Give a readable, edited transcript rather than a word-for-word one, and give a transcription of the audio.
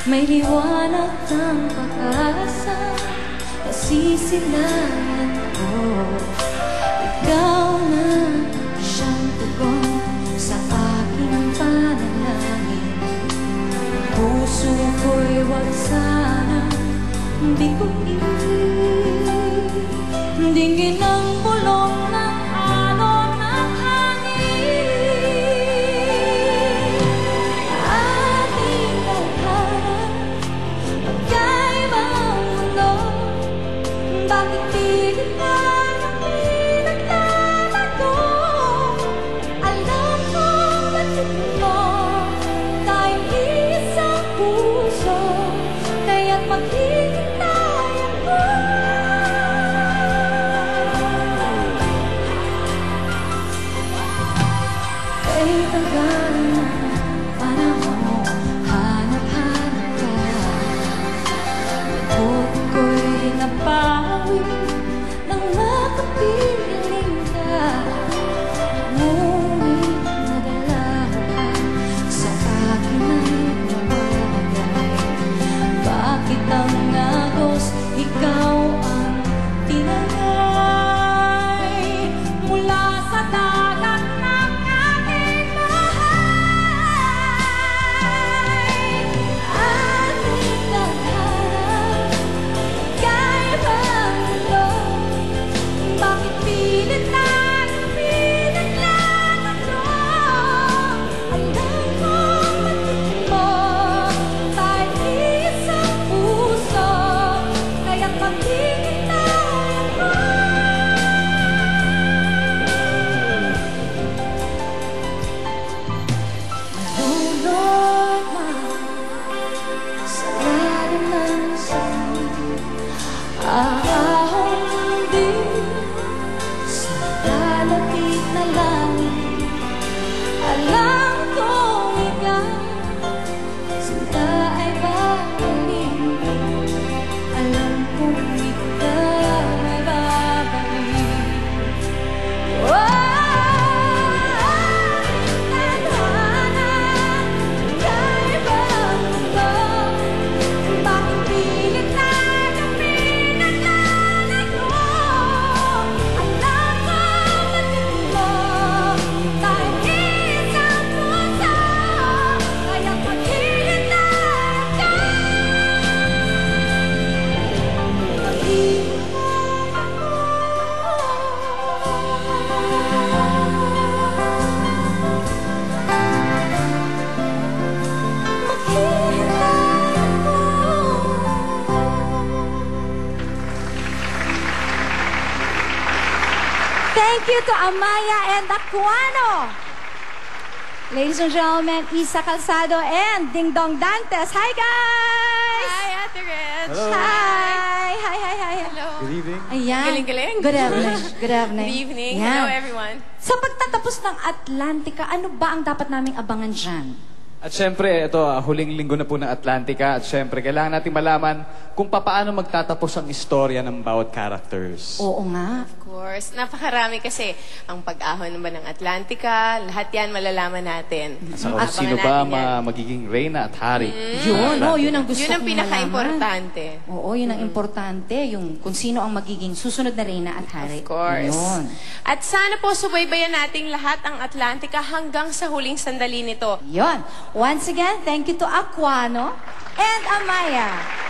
May liwanag ng pag-asa na sisilayan ko. Ikaw na siyang tugon sa aking panalangin. Puso ko'y wag sana biguin. Dingin ang bulong ng alon ng hangin. Ating tadhana, magkaibang mundo. Bakit pilit na kami nagtatago? Alam kong matindi mo, tayong isang puso, kaya't maghihintay ako. Kay tagal na panahon, hanap-hanap ka. Buhok ko'y napawi nang makapiling ka. Ngunit nadala ka sa akin ay nawalagay. Bakit ang agos, ikaw ang tinangay? Mula sa dagat ng ating bahay, ating tadhana, magkaibang mundo. Bakit pilit na kami naglalaro? Alam kong matindi mo, tayo'y isang puso, kaya't maghihintay ako. Malulog sa lalim ng sabi, ahong din sa lalapit na langit. Alam kong ikaw sinta ay babalik. Alam kong ikaw ay babalik. Tadhana, magkaibang mundo. Bakit pilit na kami naglalaro? Alam ko matindi mo, tayong isang puso, kaya't maghihintay ka. Maghihintay ako. Thank you to Amaya and Aquano. Ladies and gentlemen, Isa Calzado and Ding Dong Dantes. Hi, guys! Hi, Ate Rich. Hello. Hi! Hi, hi, hi. Hello. Good evening. Ayan. Galing-galing. Good evening. Good evening. Good evening. Yan. Hello, everyone. Sa pagtatapos ng Atlantica, ano ba ang dapat naming abangan dyan? At syempre, ito, huling linggo na po ng Atlantica. At syempre, kailangan natin malaman kung paano magtatapos ang istorya ng bawat characters. Oo nga. Of course. Napakarami kasi ang pag-ahon naman ng Atlantica. Lahat yan malalaman natin. At Abangan sino ba natin yan. magiging reyna at hari? Yun, ng yun ang Atlantica. gusto Yun ang kong pinaka-importante. malaman. Oo, yun ang importante. Yung kung sino ang magiging susunod na reyna at hari. Of course. Yun. At sana po subaybayan nating lahat ang Atlantica hanggang sa huling sandali nito. Yun. Once again, thank you to Aquano and Amaya.